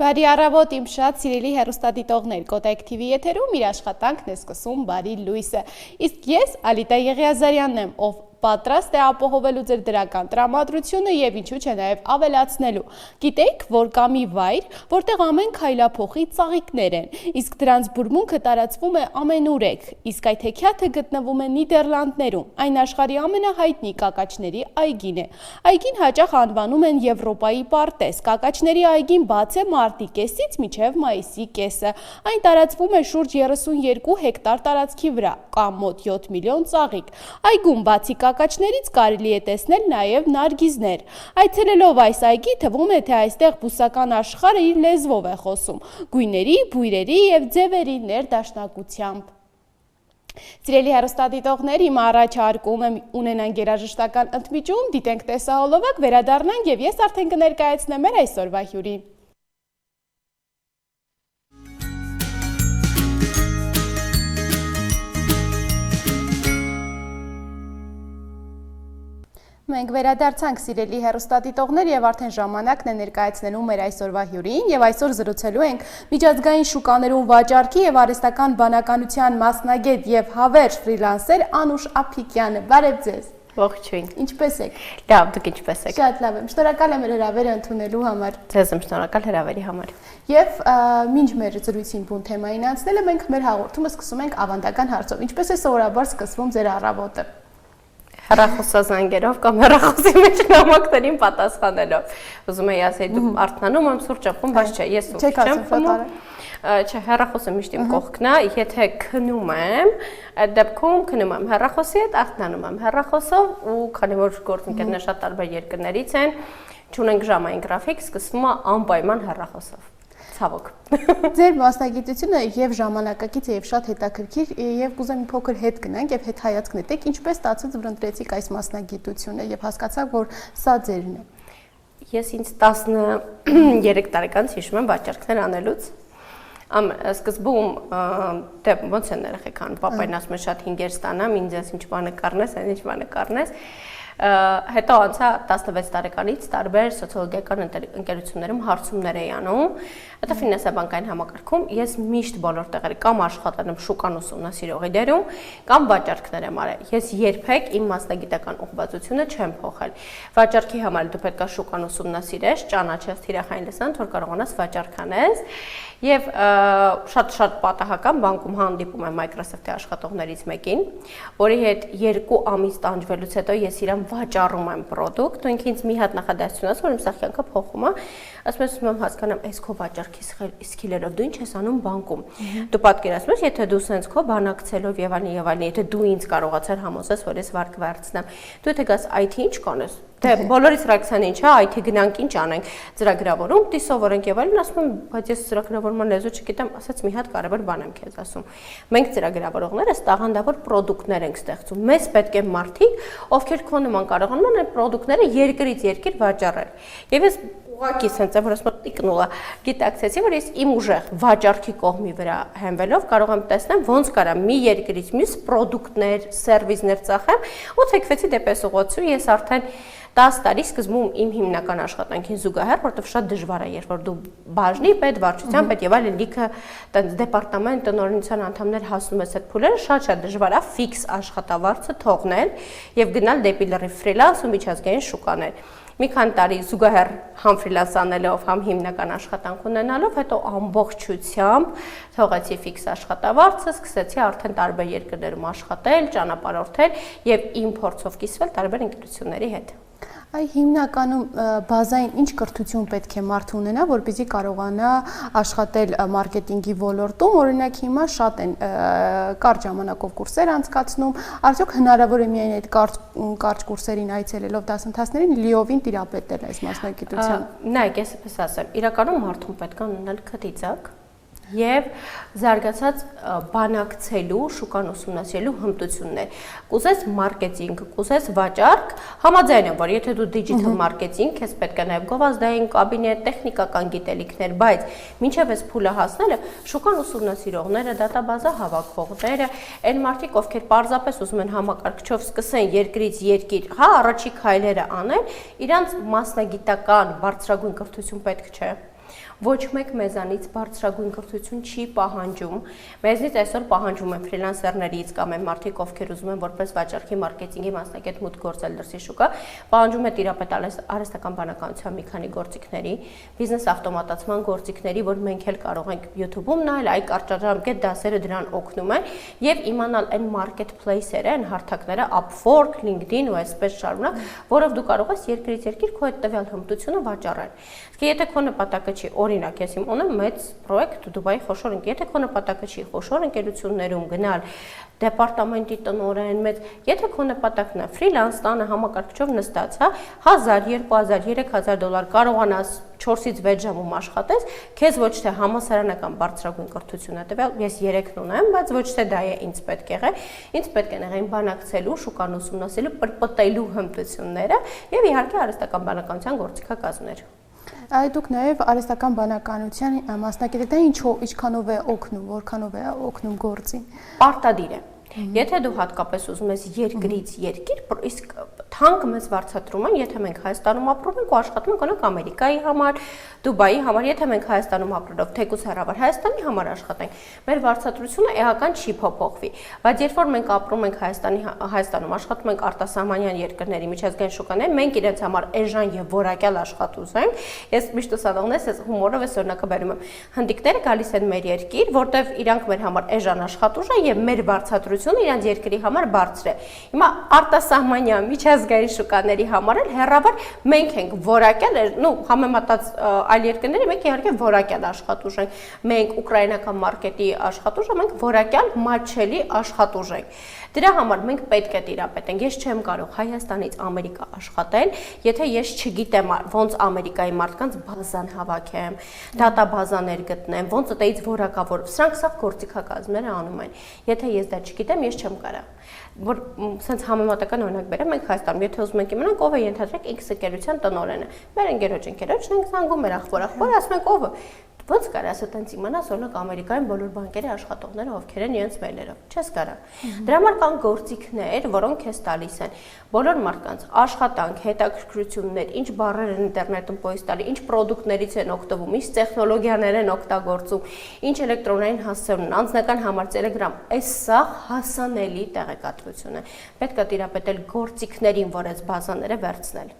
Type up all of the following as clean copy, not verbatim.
Բարի առավոտ իմ շատ սիրելի հեռուստադիտողներ, Կոտայք TV եթերում իր աշխատանքն է սկսում Բարի լույսը։ Իսկ ես Ալիտա Եղիազարյանն եմ, ով պատրաստ է ապահովելու ձեր դրական տրամադրությունը եւ ինչու՞ չէ նաեւ ավելացնելու։ Գիտեք, որ կա մի վայր, որտեղ ամեն քայլափոխի ծաղիկներ են, իսկ դրանց բուրմունքը տարածվում է ամենուրեք, իսկ այդ հեքիաթը գտնվում է Նիդերլանդներում։ Այն աշխարհի ամենահայտնի կակաչների այգին է։ Այգին հաճախ անվանում են Եվրոպայի պարտեզ։ Կակաչների այգին բաց է մարտի կեսից մինչև մայիսի կեսը։ Այն տարածվում է շուրջ 32 հեկտար տարածքի վրա, կա մոտ 7 միլիոն ծաղիկ։ Այգում բացի կակաչներից կարելի է տեսնել նաև նարգիզներ։ Այցելելով այս այգի թվում է, թե այստեղ բուսական աշխարհը իր լեզվով է խոսում, գույների, բույրերի եւ ձևերի ներդաշնակությամբ։ Սիրելի հեռուստադիտողներ, հիմա առաջարկում եմ ունենանք երաժշտական ընդմիջում, դիտենք տեսահոլովակ, վերադառնանք եւ ես արդեն կներկայացնեմ մեր այսօրվա հյուրին։ Մենք վերադարձանք սիրելի հեռուստադիտողներ եւ արդեն ժամանակն է ներկայացնելու մեր այսօրվա հյուրին եւ այսօր զրուցելու ենք միջազգային շուկաներում վաճառքի եւ արհեստական բանականության մասնագետ եւ հավերժ ֆրիլանսեր Անուշ Ափիկյանը։ Բարև ձեզ։ Ողջույն։ Ինչպե՞ս եք։ Լավ, դուք ինչպե՞ս եք։ Շատ լավ եմ։ Շնորհակալ եմ հրավերը ընդունելու համար։ Ձեզ եմ շնորհակալ հրավերի համար։ Եվ մինչ մեր զրույցին բուն թեմային անցնելը մենք մեր հաղորդումը սկսում ենք ավանդական հարցով։ Ինչպես է սովորաբար սկսվում ձեր առավոտը։ Հեռախոսազանգերով կամ հեռախոսի մեջ նամակներին պատասխանելով։ Ուզում եի ասել դու արթնանում եմ սուրճ եմ, բայց չէ, ես սուրճ չեմ խմում։ Չէ, հեռախոսը միշտ իմ կողքն է, եթե քնում եմ, այդ դեպքում քնում եմ հեռախոսի հետ, արթնանում եմ հեռախոսով ու քանի որ գործընկերներ շատ տարբեր երկրներից են, չունենք ժամային գրաֆիկ, սկսվում է անպայման հեռախոսով։ Ցավոք։ Ձեր մասնագիտությունը եւ ժամանակակից է եւ շատ հետաքրքիր եւ կուզեմ մի փոքր հետ գնանք եւ հետ հայացք նետեք ինչպես ստացած որ ընտրեցիք այս մասնագիտությունը եւ հասկացաք որ սա ձերն է։ Ես ինձ 13 տարեկանից հիշում եմ վաճառքներ անելուց սկզբում դե ոնց են երեխեք անում պապային ասում է շատ հինգեր ստանամ ինձ ինչ բանը կառնես այն ինչ բանը կառնես հետո անցա 16 տարեկանից տարբեր սոցիոլոգիական ընկերություններում հարցումներ էի անում, հետո ֆինանսաբանկային համակարգում ես միշտ բոլոր տեղերի կամ աշխատել եմ շուկան ուսումնասիրողի դերում, կամ վաճառքներ եմ արել։ Ես երբեք իմ մասնագիտական ուղղվածությունը չեմ փոխել։ Վաճառքի համար դու պետք է շուկան ուսումնասիրես, ճանաչես թիրախային լսանց, որ կարողանաս վաճառք անես, եւ շատ պատահական բանկում հանդիպում եմ Microsoft-ի աշխատողներից մեկին, որի հետ 2 ամիս տանջվելուց հետո ես իրան վաճառում եմ պրոդուկտ, ու ինքը ինձ մի հատ նախադասություն ասում, որ իմ սախյանքը փոխում է, ասում եմ, ուսում եմ հասկանամ, այս քո վաճառքի սկիլերով դու ինչ ես անում բանկում։ Դու պատկերացնում ես, եթե դու սենց քո բանակցելով եւ այլն, եթե դու ինձ կարողացար համոզես, որ ես վարկ վերցնեմ, դու եթե գաս IT ինչ կանես։ Դե բոլորից ռակսան ինչ է, IT գնանք ինչ անենք, ծրագրավորում, դի սովորենք եւ այլն, ասում եմ, բայց ես ծրագրավորման լեզու չգիտեմ, ասած մի հատ կարևոր բան եմ քեզ ասում։ Մենք ծրագրավորողներս տաղանդավոր պրոդուկտներ ենք ստեղծում։ Մեզ պետք է մարդիկ, ովքեր քո նման կարողանում են այդ պրոդուկտները երկրից երկիր վաճառել։ Եվ ես ուղղակի սենց եմ, որ ասում եմ տիկնուլա, գիտակցեցի, որ ես իմ ուժեղ վաճառքի կողմի վրա հենվելով կարող եմ տեսնել ոնց կարամ մի երկրից մյուս պրոդուկտներ, սերվիսներ ծախեմ, ու թեքվեցի դեպս ուղղոցու, ես արդեն 10 տարի սկզբում իմ հիմնական աշխատանքին զուգահեռ, որտեղ շատ դժվար է, երբ որ դու բաժնի պետ, վարչության պետ եւ այլն լիքը տենց դեպարտամент տնօրինության անդամներ հասնում ես այդ փուլերը, շատ դժվար է ֆիքս աշխատավարձը թողնել եւ գնալ դեպի լրիվ ֆրիլանս ու միջազգային շուկաներ։ Մի քանի տարի զուգահեռ համ ֆրիլանս անելով, համ հիմնական աշխատանք ունենալով, հետո ամբողջությամբ թողեցի ֆիքս աշխատավարձը, սկսեցի արդեն տարբեր երկրներում աշխատել, ճանապարհորդել եւ իմ փորձով կիսվել տարբեր ընկերությունների հետ։ Այ հիմնականում բազային ինչ կրթություն պետք է մարդը ունենա, որպեսզի կարողանա աշխատել մարքեթինգի ոլորտում, օրինակ հիմա շատ են կարճ ժամանակով կուրսեր անցկացնում, արդյոք հնարավոր է միայն այդ կարճ կուրսերին այցելելով դասընթացներին լիովին տիրապետել այս մասնագիտությանը։ Նայեք, ես պես ասեմ, իրականում մարդուն պետք է ունենալ քթիծակ եւ զարգացած բանակցելու, շուկան ուսումնասիրելու հմտություններ։ Կուզես մարքեթինգ, կուզես վաճառք, համաձայն եմ, որ եթե դու դիջիթալ մարքեթինգ, քեզ պետք է նաեւ գովազդային կաբինետ, տեխնիկական գիտելիքներ, բայց մինչեւ այս փուլը հասնելը շուկան ուսումնասիրողները, դատաբազա հավաքողները, այն մարդիկ, ովքեր պարզապես ուզում են համակարգչով սկսեն երկրից երկիր, առաջի քայլերը անել, իրանց մասնագիտական բարձրագույն կրթություն պետք չէ։ Ոչ մեկ մեզանից բարձրագույն կրթություն չի պահանջում։ Մեզնից այսօր պահանջում են ֆրիլանսերներից կամ այն մարդիկ, ովքեր ուզում են որպես վաճառքի մարքեթինգի մասնագետ մուտք գործել դրսի շուկա, պահանջում է տիրապետ արհեստական բանականության մի քանի գործիքների, բիզնես ավտոմատացման գործիքների, որ մենք էլ կարող ենք YouTube-ում նայել, այ կարճաժամկետ դասերը դրան օգնում են եւ իմանալ այն marketplace-երը, այն հարթակները, Upwork, LinkedIn ու այսպես շարունակ, որով դու կարող ես երկրից երկիր քո այդ տվյալ հմտությունը վաճառել։ Իսկ եթե քո նպատակը չի, օրինակ, ես իմ ունեմ մեծ պրոյեկտ Դուբայի խոշոր ընկեր, եթե քո նպատակը չի խոշոր ընկերություններում գնալ դեպարտամենտի տնօրեն, եթե քո նպատակն է ֆրիլանս տանը համակարգչով նստած, հա, 1000, 2000, 3000 դոլար կարողանաս 4-ից 6 ժամում աշխատես, քեզ ոչ թե համասարանական բարձրագույն կրթություն է տվել, ես 3-ն ունեմ, բայց ոչ թե դա է ինձ պետք եղե, ինձ պետք է եղեն բանակցելու, շուկան ուսումնասիրելու, պրպտելու հմտությունները եւ իհարկե արհեստական բանականության գործիքակազմներ։ Այդ դուք նաև արհեստական բանականության մասնակից եք, դա ինչքանով է օգնում, որքանով է օգնում գործին։ Պարտադիր է։ Եթե դու հատկապես ուզում ես երկրից երկիր, իսկ թանկ մեզ վարձատրում են, եթե մենք Հայաստանում ապրում ենք ու աշխատում ենք օրինակ Ամերիկայի համար, Դուբայի համար, եթե մենք Հայաստանում ապրելով թեկուզ հեռավոր Հայաստանի համար աշխատենք, մեր վարձատրությունը էական չի փոփոխվի, բայց երբ որ մենք ապրում ենք Հայաստանում աշխատում ենք արտասահմանյան երկրների միջազգային շուկաներ, մենք իրենց համար էժան եւ որակյալ աշխատուժ ենք, ես միշտ ուսանողն ես հումորով ես օրինակը բերում եմ, հնդիկները գալիս են մեր երկիր, որտեվ իրանք մեր համար էժան աշխատուժ են եւ մեր վարձատրությունը իրանց երկրի համար բարձր է։ Հիմա արտասահմանյան միջազգային շուկաների համար էլ հեռավոր մենք ենք որակյալ, համեմատած այլ երկրների մենք իհարկե որակյալ աշխատուժ ենք։ Մենք ուկրաինական մարքետի աշխատուժը, մենք որակյալ մատչելի աշխատուժ ենք։ Դրա համար մենք պետք է տիրապետենք։ Ես չեմ կարող Հայաստանից Ամերիկա աշխատել, եթե ես չգիտեմ ոնց Ամերիկայի մարդկանց բազան հավաքեմ, դատաբազաներ գտնեմ, ոնց այդից որակավոր։ Սրանք սա գործիքակազմները անում են։ Եթե ես դա չգիտեմ, ես չեմ կարող։ Որ sense համեմատական օրինակ բերեմ, մենք Հայաստանում, եթե ուզում ենք իմանանք ով է ենթադրենք X ընկերության տնօրենը, մեր ընկերոջն ենք զանգում մեր ախպոր, ասում ենք ով է։ Ոնց կարաս այդպես իմանաս օրինակ Ամերիկայում բոլոր բանկերի աշխատողները ովքեր են իրենց մեյլերով։ Չես կարա։ Դրա համար կան գործիքներ, որոնք քեզ տալիս են բոլոր մարդկանց աշխատանք, հետաքրքրություններ, ինչ բառեր են ինտերնետում պոյս տալի, ինչ պրոդուկտներից են օգտվում, ինչ տեխնոլոգիաներ են օգտագործում, ինչ էլեկտրոնային հասցեներ ունեն, անձնական համար Telegram, այս սա հասանելի տեղեկատվություն է։ Պետք է տիրապետել գործիքներին, որ այս բազաները վերցնել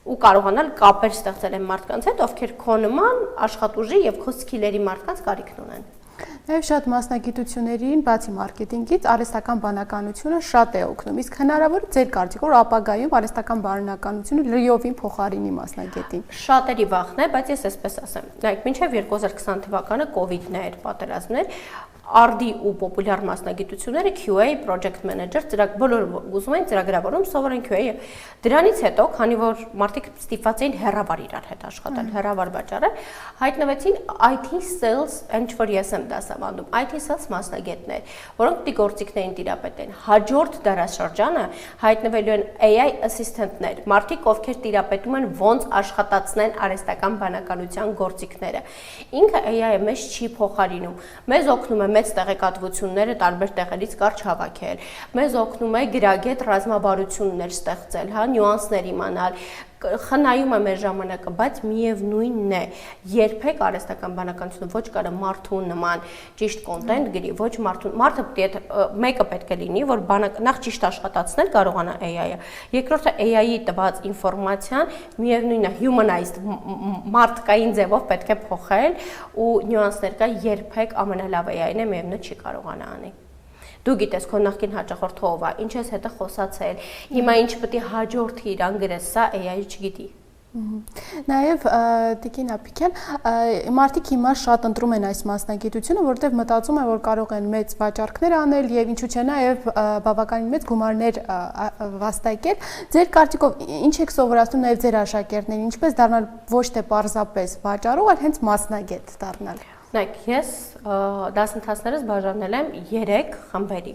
ու կարողանալ կապեր ստեղծել են մարդկանց հետ, ովքեր քո նման աշխատուժի եւ քո սկիլերի մարդկանց կարիքն ունեն։ Նաև շատ մասնագիտություններին, բացի մարքեթինգից, արհեստական բանականությունը շատ է օգնում։ Իսկ հնարավոր է ձեր կարծիքով ապագայում արհեստական բանականությունը լիովին փոխարինի մասնագետին։ Շատերի վախն է, բայց ես այսպես ասեմ։ Նայեք, մինչև 2020 թվականը COVID-ն էր, պատերազմներ, RD ու պոպուլյար մասնագիտությունները QA, project manager, բոլոր ուզում են ծրագրավորում, սովորեն QA-ը։ Դրանից հետո, քանի որ մարդիկ ստիպված էին հեռավար իրար հետ աշխատել, հեռավար վաճառել, հայտնվեցին IT sales, ինչ որ ես եմ դասավանդում, IT sales մասնագետներ, որոնք դի գործիքներին տիրապետեն։ Հաջորդ դարաշրջանը հայտնվելու են AI assistant-ներ, մարդիկ, ովքեր տիրապետում են ոնց աշխատացնեն արհեստական բանականության գործիքները։ Ինքը AI-ը մեզ չի փոխարինում, մեզ օգնում է մեծ տեղեկատվությունները տարբեր տեղերից կարճ հավաքել, մեզ օգնում է գրագետ ռազմավարություններ ստեղծել, հա, նյուանսներ իմանալ, խնայում է մեր ժամանակը, բայց միևնույնն է, երբեք արհեստական բանականությունը ոչ կարա մարդու նման ճիշտ կոնտենտ գրի, ոչ մարդը մեկը պետք է լինի, որ նախ ճիշտ աշխատացնել կարողանա AI-ը, երկրորդը AI-ի տված ինֆորմացիան միևնույնն է humanized մարդկային ձևով պետք է փոխել ու նյուանսներ կա, երբեք ամենալավ AI-ն է միևնույն չի կարողանա անի։ Դու գիտես քո նախկին հաճախորդը ով է, ինչ ես հետը խոսացել, հիմա ինչ պետք է հաջորդի իրան գրես, սա AI-ը չգիտի։ Նաև Տիկին Ափիկյան, մարդիկ հիմա շատ ընտրում են այս մասնագիտությունը, որովհետև մտածում են, որ կարող են մեծ վաճառքներ անել եւ ինչու՞ չէ նաև բավականին մեծ գումարներ վաստակել։ Ձեր կարծիքով ինչ եք սովորացնում նաև ձեր աշակերտներին, ինչպես դառնալ ոչ թե պարզապես վաճառող, այլ հենց մասնագետ դառնալ։ Նայեք, ես դասընթացներս բաժանել եմ 3 խմբերի։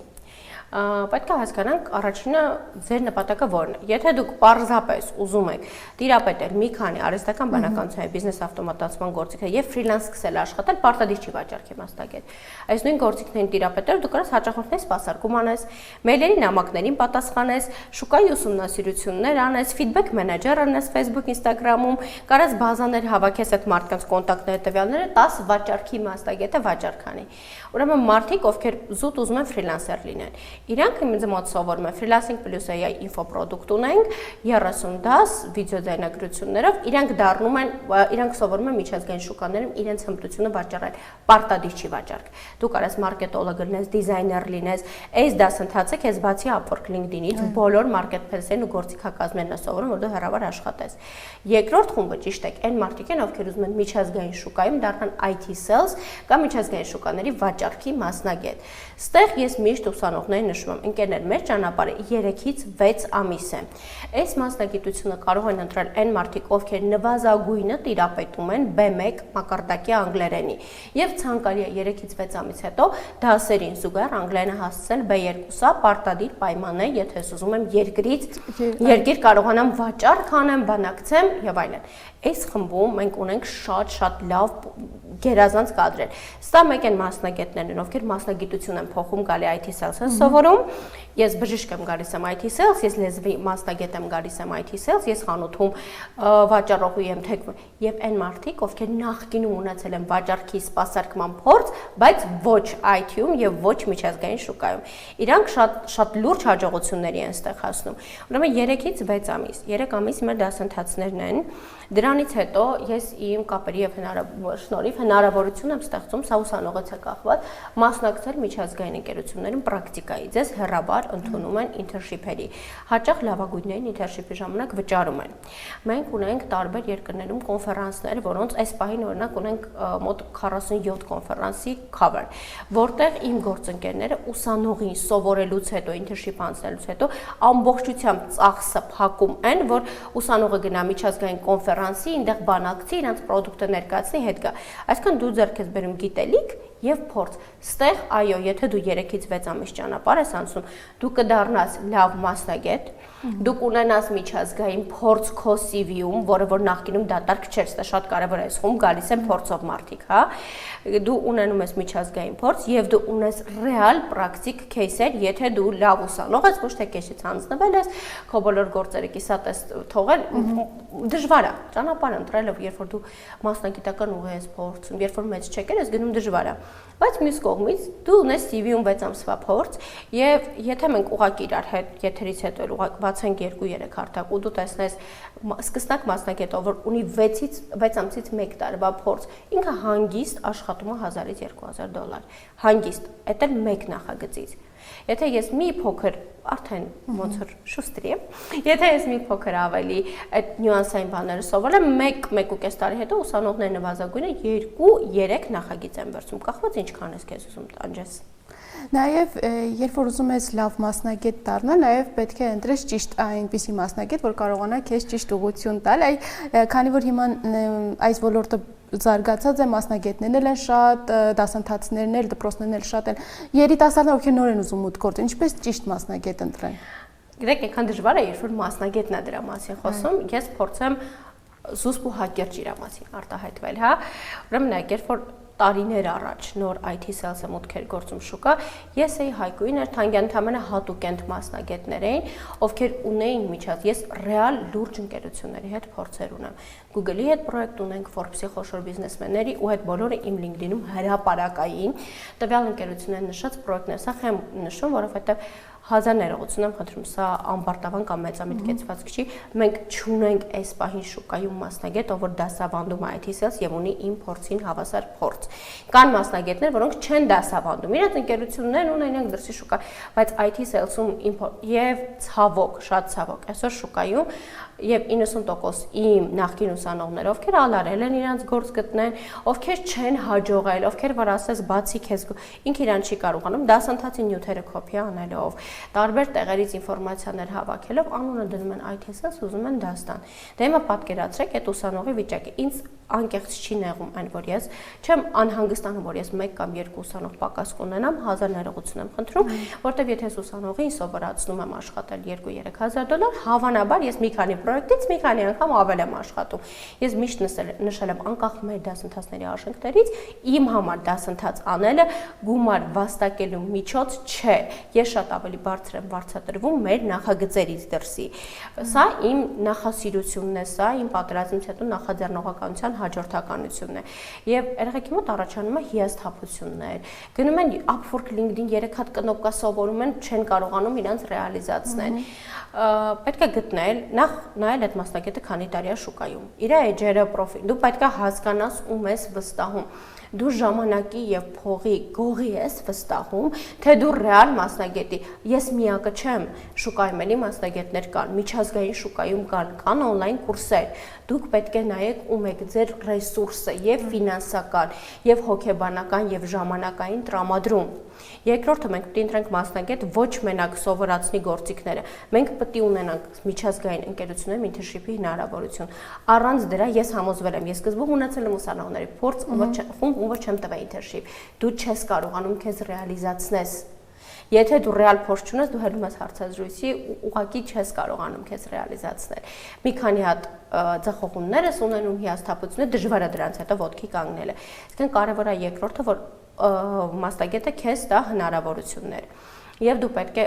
պետք է հասկանանք առաջինը ձեր նպատակը որն է։ Եթե դուք պարզապես ուզում եք տիրապետել մի քանի արհեստական բանականության բիզնես ավտոմատացման գործիքներ եւ ֆրիլանս սկսել աշխատել, պարտադիր չի վաճառքի մասնագետ։ Այս նույն գործիքներին տիրապետել դու կարաս հաճախորդների սպասարկում անես, մեյլերի նամակներին պատասխանես, շուկայի ուսումնասիրություններ անես, ֆիդբեք մենեջեր անես Facebook, Instagram-ում, կարաս բազաներ հավաքես այդ մարդկանց կոնտակտները, տվյալները, 10 վաճառքի մասնագետը վաճառք անի։ Ուրեմն մարդիկ, ովքեր զուտ ուզում են ֆրիլանսեր լինեն, իրանք ինձ մոտ սովորում են Freelancing Plus AI ինֆոպրոդուկտ ունենք 30 դաս վիդեոդայնագրություններով, իրանք սովորում են միջազգային շուկաներում իրենց հմտությունը վաճառել, պարտադիր չի վաճառք։ Դու կարաս մարքետոլոգ լինես, դիզայներ լինես, այս դասընթացը քեզ բացի Upwork, LinkedIn-ից բոլոր մարքեթփլեյսերն ու գործիքակազմերն է սովորում, որ դու հեռավար աշխատես։ Երկրորդ խումբը ճիշտ է, այն մարդիկ են, ովքեր ուզում են միջազգային շուկայում դառնան IT sales կամ միջազգային շուկաների վաճառքի մասնագետ։ Ստեղ ես միշտ ուսանողներին նշում եմ, ընկերներ, մեր ճանապարհը 3-ից 6 ամիս է։ Այս մասնագիտությունը կարող են ընտրել այն մարդիկ, ովքեր նվազագույնը տիրապետում են B1 մակարդակի անգլերենի, եւ ցանկալի է 3-ից 6 ամիս հետո դասերին զուգահեռ անգլերենը հասցնել B2-ա, պարտադիր պայման է, եթե ես ուզում եմ երկիր կարողանամ վաճառք անեմ, բանակցեմ եւ այլն։ Այս խմբում մենք ունենք շատ լավ գերազանց կադրեր։ Սա մեկ են մասնագետներն, ովքեր մասնագիտություն են փոխում գալի IT sales-ը սովորում։ Ես բժիշկ եմ գալիս եմ IT sales, ես լեզվի մասնագետ եմ գալիս եմ IT sales, ես խանութում վաճառողի եմ թեկվում եւ այն մարդիկ, ովքեր նախկինում ունեցել են վաճառքի սպասարկման փորձ, բայց ոչ IT-ում եւ ոչ միջազգային շուկայում։ Իրանք շատ լուրջ հաջողությունների են ստեղ հասնում։ Ուրեմն 3-ից 6 ամիս, 3 ամիս մեր դասընթացներն են։ Դրանից հետո ես իմ կապերի եւ շնորհիվ հնարավորություն եմ ստեղծում, սա ուսանողից է կախված, մասնակցել միջազգային ընկերություններում պրակտիկայի։ Ձեզ հեռաբար ընդունում են internship-երի։ Հաճախ լավագույններին internship-ի ժամանակ վճարում են։ Մենք ունենք տարբեր երկրներում կոնֆերանսներ, որոնց այս պահին օրինակ ունենք մոտ 47 կոնֆերանսի cover, որտեղ իմ գործընկերները ուսանողին սովորելուց հետո internship անցնելուց հետո ամբողջությամբ ծախսը փակում են, որ ուսանողը գնա միջազգային կոնֆերանսի, այնտեղ բանակցի, իրենց պրոդուկտը ներկայացնի, հետ գա։ Այսինքն դու ձեռք ես բերում գիտելիք եւ փորձ։ Ստեղ այո, եթե դու 3-ից 6 ամիս ճանապարհ ես անցնում, դու կդառնաս լավ մասնագետ, դու կունենաս միջազգային փորձ քո CV-ում, որը որ նախկինում դատարկ չէր, դա շատ կարևոր է, ասում գալիս են փորձով մարդիկ, հա։ Դու ունենում ես միջազգային փորձ եւ դու ունես ռեալ պրակտիկ кейսեր, եթե դու լավ ուսանող ես, ոչ թե քեշից հանձնվել ես, քո բոլոր գործերը կիսատես թողել, դժվար է ճանապարհ ընտրելը, երբ որ դու մասնագիտական ուղի ես փորձում, երբ որ մեծ չեկեր ես գնում դժվար է։ Բայց մյուս կողմից դու ունես CV-ում 6 ամսվա փորձ եւ եթե մենք ուղղակի իրար հետ եթերից հետո բացենք 2-3 հարթակ ու դու տեսնես սկսնակ մասնագետը, որ ունի 6 ամսից 1 տարվա փորձ, ինքը հանգիստ աշխատում է $1000-2000, հանգիստ, այդ էլ մեկ նախագծից։ Եթե ես մի փոքր արդեն ոնց որ շուստրի եմ, եթե ես մի փոքր ավելի այդ նյուանսային բաները սովորեմ, 1-1.5 տարի հետո ուսանողները նվազագույնը 2-3 նախագիծ են վերցում, կախված ինչքան ես քեզ ուզում տանջես։ Նաև երբ որ ուզում ես լավ մասնագետ դառնալ, նաև պետք է ընտրես ճիշտ այնպիսի մասնագետ, որ կարողանա քեզ ճիշտ ուղղություն տալ, քանի որ հիմա այս ոլորտը զարգացած է, մասնագետներն են շատ, դասընթացներն էլ, դպրոցներն էլ շատ են։ Երիտասարդներ, ովքեր նոր են ուզում մուտք գործել, ինչպես ճիշտ մասնագետ ընտրեն։ Գիտեք, այնքան դժվար է, երբ որ մասնագետն է դրա մասին խոսում, ես փորձեմ զուսպ ու հակերճ իր մասին արտահայտվել, հա։ Ուրեմն երբ որ տարիներ առաջ նոր IT sales-ը մուտքեր գործում շուկա, ես էի Հայկույն Երթանգյան, ընդամենը հատուկենտ մասնագետներ էին, ովքեր ունեին ես ռեալ լուրջ ընկերությունների հետ փորձեր ունեմ։ Google-ի հետ պրոյեկտ ունենք, Forbes-ի խոշոր բիզնեսմենների ու այդ բոլորը իմ LinkedIn-ում հրապարակային տվյալ ընկերությունների նշած պրոյեկտներ, սա եմ նշում, որովհետև հազար ներողություն եմ խնդրում, սա ամբարտավան կամ մեծամիտ կեցվածք չի, մենք չունենք այս պահին շուկայում մասնագետ, ով որ դասավանդում IT sales եւ ունի իմ փորձին հավասար փորձ։ Կան մասնագետներ, որոնք չեն դասավանդում, իրենց ընկերություններն ունեն իրենք դրսի շուկա, բայց IT sales-ում եւ ցավոք, շատ ցավոք, այսօր շուկայում եւ 90% իմ նախկին ուսանողներ, ովքեր ալարել են իրանց գործ գտնեն, ովքեր չեն հաջողել, ովքեր որ ասես բացի քեզ ինքը իրան չի կարողանում դասընթացի նյութերը կոպի անելով, տարբեր տեղերից ինֆորմացիաներ հավաքելով անունը դնում են այդ հեսաս ուզում են դաստան։ Դե հիմա պատկերացրեք այդ ուսանողի վիճակը։ Ինձ անկեղծ չի նեղում այն, որ ես չեմ անհանգստանում, որ ես 1 կամ 2 ուսանող պակաս կունենամ, 1000 ներողություն եմ խնդրում, որտեվ եթե ես ուսանողին սովորացնում եմ աշխատել $2-3,000, հավանաբար ես մի քանի պրոյեկտից մի քանի անգամ ավել եմ աշխատում։ Ես միշտ նշել եմ անկախ մեր դասընթացների արժեքներից, իմ համար դասընթաց անելը գումար վաստակելու միջոց չէ։ Ես շատ ավելի բարձր եմ վարձատրվում մեր նախագծերից դրսի։ Սա իմ նախասիրությունն է, սա իմ պատերազմից հետո նախաձեռնողականության հաջորդականությունն է։ Եվ երեխեքի մոտ առաջանում է հիասթափություններ։ Գնում են Upwork, LinkedIn 3 հատ կնոպկա սովորում են, չեն կարողանում իրանց ռեալիզացնել։ Պետք է գտնել, նախ նայել այդ մասնագետը քանի տարի է շուկայում։ Իր էջերը, պրոֆիլ, դու պետք է հասկանաս ում ես վստահում։ Դու ժամանակի եւ փողի գողի ես վստահում, թե դու ռեալ մասնագետի։ Ես միակը չեմ, շուկայում էլի մասնագետներ կան, միջազգային շուկայում կան օնլայն կուրսեր։ Դուք պետք է նայեք ում եք ձեր ռեսուրսը եւ ֆինանսական, եւ հոգեբանական, եւ ժամանակային տրամադրում։ Երկրորդը մենք պետք է ընտրենք մասնագետ ոչ մենակ սովորացնի գործիքները։ Մենք պետք է ունենանք միջազգային ընկերություններում ինտերնշիփի հնարավորություն։ Առանց դրա ես համոզվել եմ, ես սկզբում ունեցել եմ ուսանողների փորձ, ում որ չեմ տվել ինտերնշիփ։ Դու չես կարողանում քեզ ռեալիզացնես։ Եթե դու ռեալ փորձ չունես, դու հելում ես հարցազրույցի, ուղղակի չես կարողանում քեզ ռեալիզացնել։ Մի քանի հատ ձախողումներ ես ունենում, հիասթափություններ, դժվար է դրանց հետո ոտքի կանգնելը։ Իսկ կարևոր է երկրորդը, որ մասնագետը քեզ տա հնարավորություններ։ Եվ դու պետք է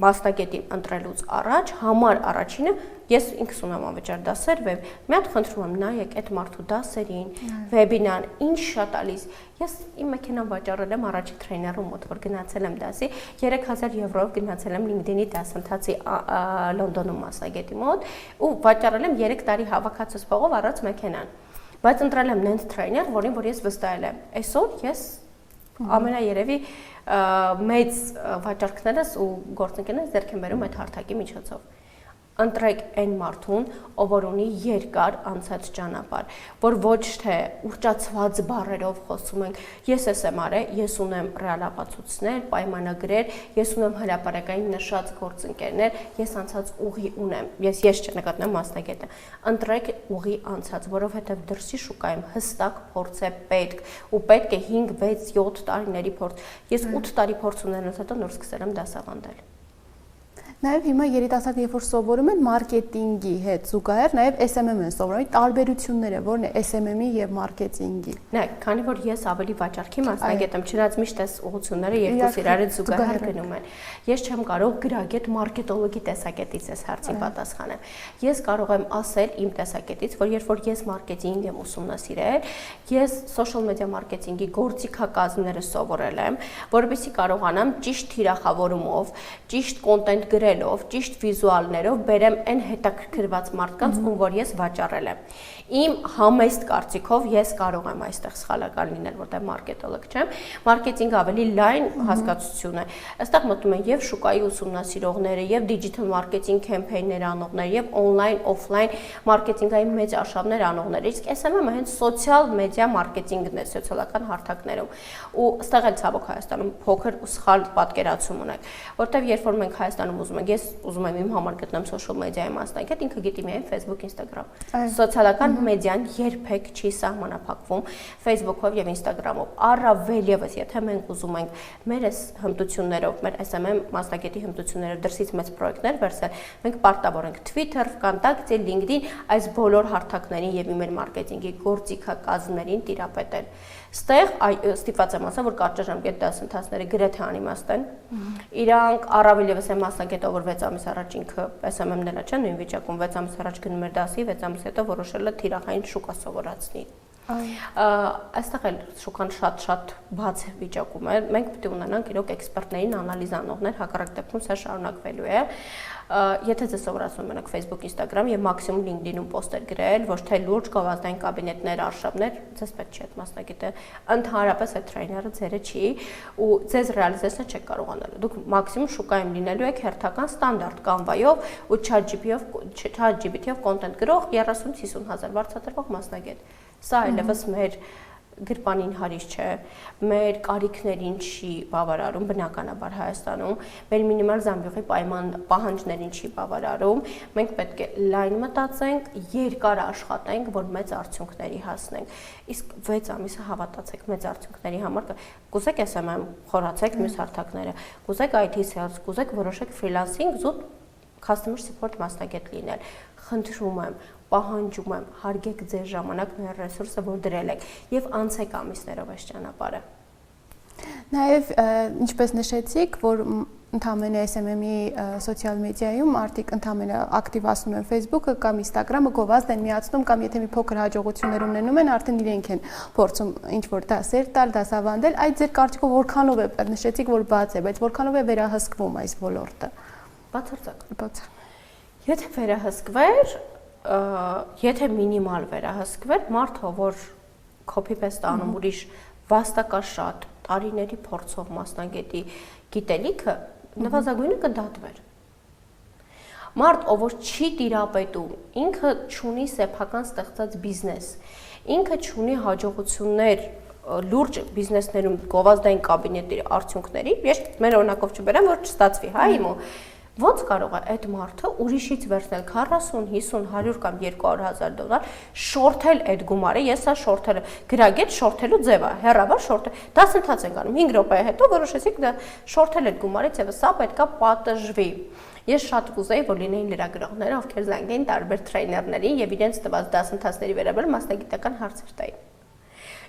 մասնագետին ընտրելուց առաջ համար առաջինը ես ինքս ունեմ անվճար դասեր վեբ, մի հատ խնդրում եմ նայեք այդ մարդու դասերին, վեբինար, ինչ շատ ալիս։ Ես իմ մեքենան վաճառել եմ առաջի տրեյներում մոտ, որ գնացել եմ դասի, 3000 €-ով գնացել եմ LinkedIn-ի դասընթացի Լոնդոնում մասնագետի մոտ ու վաճառել եմ 3 տարի հավաքածուս փողով առած մեքենան։ Բայց ընտրել եմ նենց տրեյներ, որին որ ես վստահել եմ։ Այսօր ես ամենաերևի մեծ վաճառքներս ու գործընկերներս ձեռք են բերում այդ հարթակի միջոցով։ Ընտրեք այն մարդուն, ով որ ունի երկար անցած ճանապարհ, որ ոչ թե ուռճացված բառերով խոսում ենք, ես եմ արել, ես ունեմ ռեալ ապացույցներ, պայմանագրեր, ես ունեմ հրապարակային նշած գործընկերներ, ես անցած ուղի ունեմ, ես չնկատեմ մասնագետը։ Ընտրեք ուղի անցած, որովհետև դրսի շուկայում հստակ փորձ է պետք, ու պետք է 5, 6, 7 տարիների փորձ։ Ես 8 տարի փորձ ունենալուց հետո նոր սկսել եմ դասավանդել։ Նաև հիմա երիտասարդները երբ որ սովորում են մարքեթինգի հետ զուգահեռ նաև SMM են սովորում, տարբերությունները որն է SMM-ի եւ մարքեթինգի։ Նայեք, քանի որ ես ավելի վաճառքի մասնագետ եմ, չնայած միշտ այս ուղղությունները երկուս իրար հետ զուգահեռ գնում են։ Ես չեմ կարող գրագետ մարքետոլոգի տեսակետից այս հարցին պատասխանեմ։ Ես կարող եմ ասել իմ տեսակետից, որ երբ որ ես մարքեթինգ եմ ուսումնասիրել, ես social media մարքեթինգի գործիքակազմները սովորել եմ, որովհետեւ կարողանամ ճիշտ թիրախավորումով, ճիշտ կոնտենտ գրելով, ճիշտ վիզուալներով բերեմ այն հետաքրքրված մարդկանց, ում որ ես վաճառել եմ։ Իմ համեստ կարծիքով ես կարող եմ այստեղ սխալական լինել, որտեղ մարքետոլոգ չեմ։ Մարքեթինգ ավելի լայն հասկացություն է։ Այստեղ մտնում են եւ շուկայի ուսումնասիրողները, եւ դիջիտալ մարքեթինգ կեմփեյններ անողները, եւ օնլայն, օֆլայն մարքեթինգային մեծ արշավներ անողները։ Իսկ SMM-ը հենց սոցիալ մեդիա մարքեթինգն է, սոցիալական հարթակներում։ Ու այստեղ էլ ցավոք Հայաստանում փոքր ու սխալ պատկերացում ունենք, որտեղ երբ որ մենք Հայաստանում ուզում ենք, ես ուզում եմ իմ համար գտնեմ social մեդիայի մասնագետ, ինքը գիտի միայն Facebook, Instagram։ Սոցիալական մեդիան երբեք չի սահմանափակվում Facebook-ով եւ Instagram-ով։ Առավել եւս, եթե մենք ուզում ենք մեր այս հմտություններով, մեր SMM մասնագետի հմտություններով դրսից մեծ պրոյեկտներ վերցնել, մենք պարտավոր ենք Twitter, VKontakte, LinkedIn, այս բոլոր հարթակներին եւ email մարքեթինգի գործիքակազմներին տիրապետել։ Ստեղ ստիպված եմ ասել, որ կարճաժամկետ դասընթացները գրեթե անիմաստ են։ Իրանք առավել եւս այն մասնագետը, որ 6 ամիս առաջ ինքը SMM-ները չեն նույն վիճակում, 6 ամիս առաջ գնում էր դասի, 6 ամիս հետո որոշել է թիրախային շուկա սովորացնի։ Այստեղ էլ շուկան շատ բաց վիճակում է։ Մենք պետք է ունենանք իրոք էքսպերտներին, անալիզ անողներ, հակառակ դեպքում սա շարունակվելու է։ Եթե ձեզ սովորացնում եք Facebook, Instagram եւ մաքսիմում LinkedIn-ում պոստեր գրել, ոչ թե լուրջ գովազդային կաբինետներ, արշավներ, ձեզ պետք չի այդ մասնագետը, ընդհանրապես այդ տրեյները ձերը չի ու ձեզ ռեալիզացնել չեք կարողանալու։ Դուք մաքսիմում շուկայում լինելու եք հերթական ստանդարտ Canva-ով ու ChatGPT-ով կոնտենտ գրող 30-50 հազար վարձատրվող մասնագետ։ Սա այլևս մեր գրպանին հարից չէ, մեր կարիքներին չի բավարարում, բնականաբար Հայաստանում, մեր մինիմալ զամբյուղի պահանջներին չի բավարարում, մենք պետք է լայն մտածենք, երկար աշխատենք, որ մեծ արդյունքների հասնենք։ Իսկ 6 ամիսը հավատացեք մեծ արդյունքների համար, կուզեք SMM խորացեք մյուս հարթակները, կուզեք IT sales, կուզեք որոշեք freelancing, զուտ customer support մասնագետ լինել, խնդրում եմ, պահանջում եմ, հարգեք ձեր ժամանակն ու ռեսուրսը, որ դրել եք եւ անցեք ամիսներով այս ճանապարհը։ Նաև ինչպես նշեցիք, որ ընդհանրապես SMM-ի սոցիալ մեդիայում արդիկ ընդհանրապես ակտիվացնում են Facebook-ը կամ Instagram-ը, գովազդ են միացնում կամ եթե մի փոքր հաջողություններ ունենում են, արդեն իրենք են փորձում ինչ-որ դասեր տալ, դասավանդել, այդ ձեր կարծիքով որքանով է, նշեցիք, որ բաց է, բայց որքանով է վերահսկվում այս ոլորտը։ Բացարձակ։ Եթե վերահսկվեր, եթե մինիմալ վերահսկվեր, մարդը, որ copy-paste անում ուրիշ վաստակաշատ տարիների փորձով մասնագետի գիտելիքը, նվազագույնը կդատվեր։ Մարդ, ով որ չի տիրապետում, ինքը չունի սեփական ստեղծած բիզնես, ինքը չունի հաջողություններ լուրջ բիզնեսներում գովազդային կաբինետների արդյունքների, ես մեր օրինակով չբերեմ, որ չստացվի, հա իմո։ Ոնց կարող է այդ մարդը ուրիշից վերցնել 40, 50, 100 կամ 200,000 դոլար, շորթել այդ գումարը, ես սա շորթելը, գրագետ շորթելու ձև է, հեռավար շորթել, դասընթաց ենք անում, 5 րոպե հետո որոշեցիք դա շորթել այդ գումարի ձևը, սա պետքա պատժվի։ Ես շատ կուզեի, որ լինեին լրագրողները, ովքեր զանգեին տարբեր տրեյներներին եւ իրենց տված դասընթացների վերաբերյալ մասնագիտական հարցեր տային։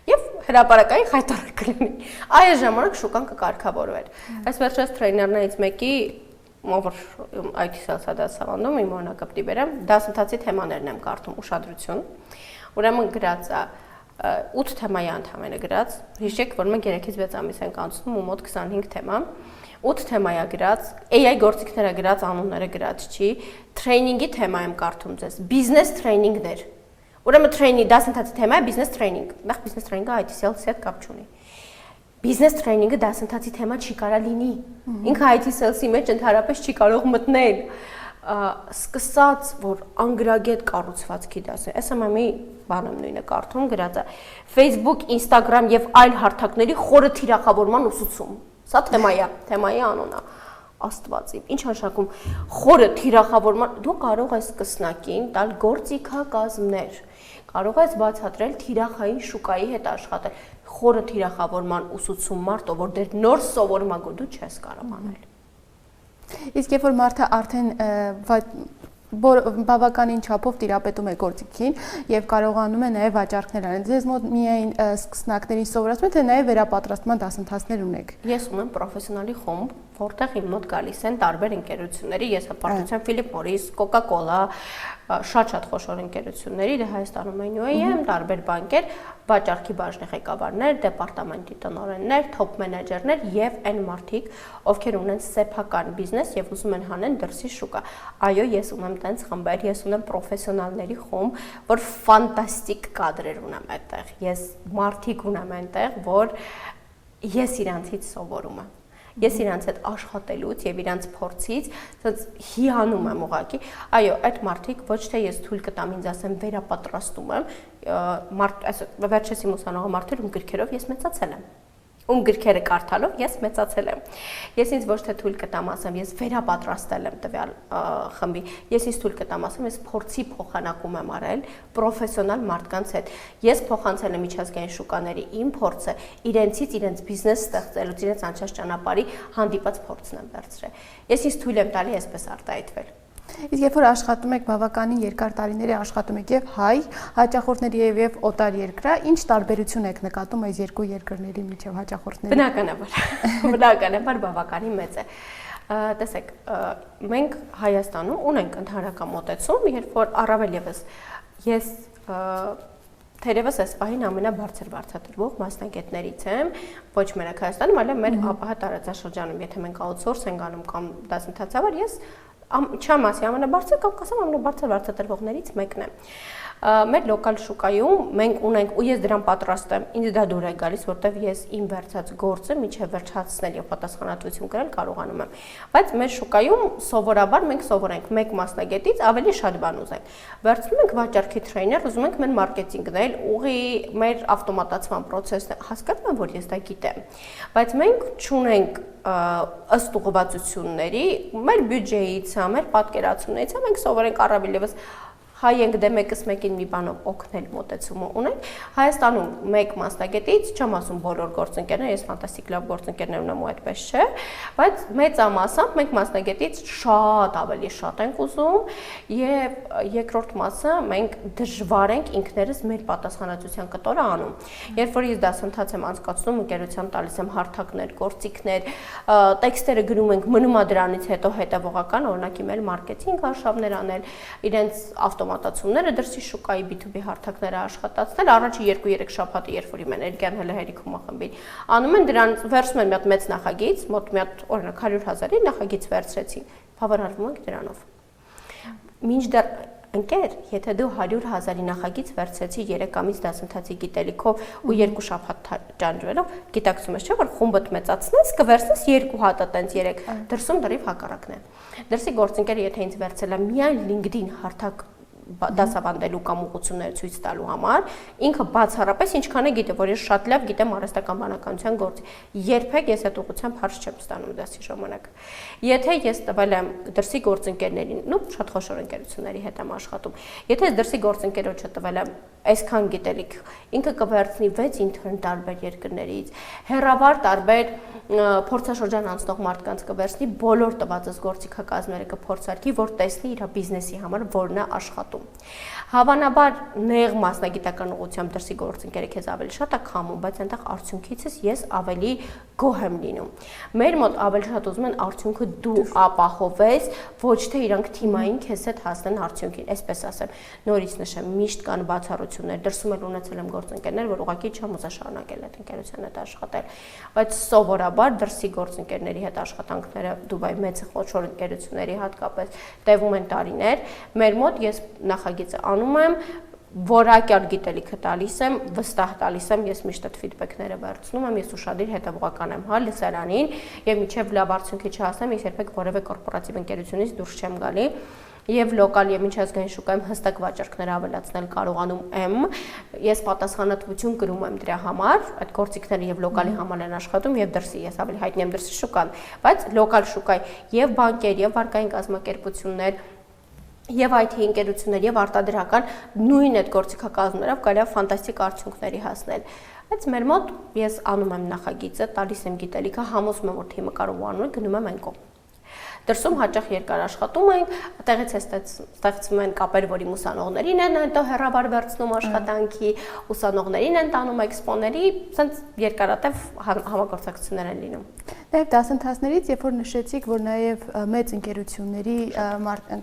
Եվ հրապարակային խայտարակ կլինի։ Այս ժամանակ շուկան կկարգավորվեր։ Այս վերջերս տրեյներներից մեկի ով IT sales-ը դասավանդում, իմ օրինակապտի բերեմ, դասընթացի թեմաներն եմ կարդում, ուշադրություն։ Ուրեմն գրած է 8 թեմայի ընդհանրապես գրած, հիշեք, որ մենք 3-ից 6 ամիս ենք անցնում ու մոտ 25 թեմա, 8 թեմա է գրած, AI գործիքները գրած, անունները գրած չի, տրեյնինգի թեմա եմ կարդում ձեզ, բիզնես տրեյնինգներ։ Ուրեմն տրեյնինգ դասընթացի թեմա է բիզնես տրեյնինգ, նախ բիզնես տրեյնինգը IT sales-ի հետ կապ չունի։ Բիզնես տրեյնինգը դասընթացի թեմա չի կարա լինի։ Ինքը IT sales-ի մեջ ընդհանրապես չի կարող մտնել։ Սկսած, որ անգրագետ կառուցվածքի դասը, SMM-ի բանը նույնը կարդում գրած է, Facebook, Instagram եւ այլ հարթակների խորը թիրախավորման ուսուցում։ Սա թեմայի անունն է։ Աստվածի, ինչ հաշակում խորը թիրախավորման, դու կարող ես սկսնակին տալ գործիքակազմներ, կարող ես բացատրել թիրախային շուկայի հետ աշխատել, խորը թիրախավորման ուսուցում մարդը, որ դեր նոր սովորմագու դու չես կարող անել։ Իսկ երբ որ մարդը արդեն բավականին չափով տիրապետում է գործիքին եւ կարողանում է նաեւ վաճառքներ անել, ձեզ մոտ միայն սկսնակներին սովորացնում եք, թե նաեւ վերապատրաստման դասընթացներ ունեք։ Ես ունեմ պրոֆեսիոնալի խումբ, որտեղ իմ մոտ գալիս են տարբեր ընկերությունների, ես հպարտության Philip Morris, Coca-Cola, շատ խոշոր ընկերությունների, դե Հայաստանում UAE-ում տարբեր բանկեր, վաճառքի բաժնի ղեկավարներ, դեպարտամենտի տնօրեններ, top մենեջերներ եւ այն մարդիկ, ովքեր ունեն սեփական բիզնես եւ ուզում են հանեն դրսի շուկա։ Այո, ես ունեմ տենց խմբեր, ես ունեմ պրոֆեսիոնալների խումբ, որ ֆանտաստիկ կադրեր ունեմ այդտեղ։ Ես մարդիկ ունեմ այնտեղ, որ ես իրանցից սովորում եմ։ Ես իրանց հետ աշխատելուց եւ իրանց փորձից հիանում եմ ուղակի։ Այո, այդ մարդիկ ոչ թե ես թույլ կտամ ինձ ասեմ վերապատրաստում եմ, վերջերս իմ ուսանողը մարդեր ում գրքերով ես մեծացել եմ։ Ում գրքերը կարդալով ես մեծացել եմ։ Ես ինձ ոչ թե թույլ կտամ ասեմ, ես վերապատրաստել եմ տվյալ խմբի։ Ես ինձ թույլ կտամ ասեմ, ես փորձի փոխանակում եմ արել պրոֆեսիոնալ մարդկանց հետ։ Ես փոխանցել եմ միջազգային շուկաների իմ փորձը, իրենցից իրենց բիզնես ստեղծելուց, իրենց անցած ճանապարհի հանդիպած փորձն եմ վերցրել։ Ես ինձ թույլ եմ տալի այսպես արտահայտվել։ Իսկ երբ որ աշխատում եք բավականին երկար տարիների աշխատում եք եւ հայ հաճախորդների եւ օտար երկրա, ինչ տարբերություն եք նկատում այս երկու երկրների միջև հաճախորդների։ Բնականաբար բավականին մեծ է։ Տեսեք, մենք Հայաստանում ունենք ընդհանրական մոտեցում, երբ որ առավել եւս ես թերևս այս պահին ամենաբարձր վարձատրվող մասնագետներից եմ, ոչ մենակ Հայաստանում, այլև մեր ապահատ տարածաշրջանում, եթե մենք outsource ենք անում կամ դասընթացավար, ես չեմ ասի ամենաբարձր կամ կասեմ ամենաբարձր վարձատրվողներից մեկն է։ Մեր լոկալ շուկայում մենք ունենք ու ես դրան պատրաստ եմ, ինձ դա դուր է գալիս, որտեվ ես իմ վերջած գործը միջև վերջացնել եւ պատասխանատվություն կրել կարողանում եմ։ Բայց մեր շուկայում սովորաբար մենք սովորենք մեկ մասնագետից ավելի շատ բան ուզենք։ Վերցնում ենք վաճառքի տրեյներ, ուզում ենք մեր մարքեթինգն էլ, ուղի մեր ավտոմատացման process-ը, հասկանում եմ, որ ես դա գիտեմ։ Բայց մենք չունենք ըստ ուղղվածությունների, մեր բյուջեից, մեր պատկերացումներից, մենք սովորենք առավել եւս հայ ենք դե մեկս մեկին մի բանով օգնել մոտեցումը ունենք Հայաստանում մեկ մասնագետից չեմ ասում բոլոր գործընկերները ես ֆանտաստիկ լավ գործընկերներ ունեմ ու այդպես չէ բայց մեծամասամբ մենք մասնագետից շատ ավելի շատ ենք ուզում եւ երկրորդ մասը մենք դժվար ենք ինքներս մեր պատասխանատվության կտորը անում երբ որ ես դասընթաց եմ անցկացնում ընկերության տալիս եմ հարթակներ գործիքներ տեքստերը գրում ենք մնում է դրանից հետո հետևողական օրինակի մեր մարքեթինգ արշավներ անել իրենց ավտոմատացումները դրսի շուկայի B2B հարթակները աշխատացնել առաջի 2-3 շաբաթը երբ որ իմ էներգիան հələ հերիքում ախմբի անում են դրանց վերցնում են մի հատ մեծ նախագիծ մոտ մի հատ օրինակ 100,000-ի նախագիծ վերցրեցին բավարարվում ենք դրանով մինչդեռ ընկեր եթե դու 100,000-ի նախագիծ վերցրեցի 3 ամիս դասընթացի գիտելիքով ու 2 շաբաթ ճանճվելով գիտակցում ես չէ որ խումբդ մեծացնես կվերցնես 2 հատ տենց 3 դրսում դրիվ հակառակն է դրսի գործընկերը եթե ինձ վերցել է միայն LinkedIn հարթակ դասավանդելու կամ ուղղություններ ցույց տալու համար ինքը բացառապես ինչքան է գիտե որ ես շատ լավ գիտեմ արհեստական բանականության գործի երբեք ես այդ ուղղությամբ հարց չեմ ստանում դասի ժամանակ եթե ես տվել եմ դրսի գործընկերներին նո շատ խոշոր ընկերությունների հետ եմ աշխատում եթե ես դրսի գործընկերոջը տվել եմ այսքան գիտելիք ինքը կվերցնի 6 ինտերն տարբեր երկրներից հերավար տարբեր փորձաշրջան անցնող մարդկանց կվերցնի բոլոր տվածս գործիքակազմերը կփորձարկի որ տեսնի իր բիզնեսի համար որն է աշխատում Հավանաբար նեղ մասնագիտական ուղղությամբ դրսի գործընկերը քեզ ավելի շատ է քամում, բայց այնտեղ արդյունքիցս ես ավելի գոհ եմ լինում։ Մեր մոտ ավելի շատ ուզում են արդյունքը դու ապահովես, ոչ թե իրանք թիմային քեզ հետ հասնեն արդյունքին, այսպես ասեմ։ Նորից նշեմ, միշտ կան բացառություններ, դրսում էլ ունեցել եմ գործընկերներ, որ ուղղակի չեմ ուզա շարունակել այդ ընկերության հետ աշխատել, բայց սովորաբար դրսի գործընկերների հետ աշխատանքները Դուբայի մեծ խոշոր ընկերությունների հատկապես տևում են տարիներ։ Մեր մոտ ես նախագիծը անում եմ որակյալ գիտելիքը տալիս եմ վստահ տալիս եմ ես միշտ այդ ֆիդբեքները վերցնում եմ ես ուշադիր հետևողական եմ հա լսարանին եւ միջև լավ արդյունքի չհասնեմ ես երբեք որևէ կորպորատիվ ընկերությունից դուրս չեմ գալի եւ լոկալ եւ միջազգային շուկայում հստակ վաճառքներ ավելացնել կարողանում եմ ես պատասխանատվություն կրում եմ դրա համար այդ գործիքները եւ լոկալի համար են աշխատում եւ դրսի ես ավելի հայտնի եմ դրսի շուկան բայց լոկալ շուկայի եւ բանկեր եւ վարկային կազմակերպություններ Եվ IT ընկերություններ եւ արտադրական նույն այդ գործիքակազմերով կարելի է ֆանտաստիկ արդյունքների հասնել։ Բայց մեր մոտ ես անում եմ նախագիծը, տալիս եմ գիտելիքը, համոզում եմ որ թիմը կարող ու անում է, գնում եմ այն կողմ։ Դրսում հաճախ երկար աշխատում ենք, այդտեղից է ստեղծվում են կապեր, որ իմ ուսանողներին են հետո հեռավար վերցնում աշխատանքի, ուսանողներին են տանում էքսպոների, ցենց երկարատև համագործակցություններ են լինում։ Նաև դասընթացներից, երբ որ նշեցիք, որ նաև մեծ ընկերությունների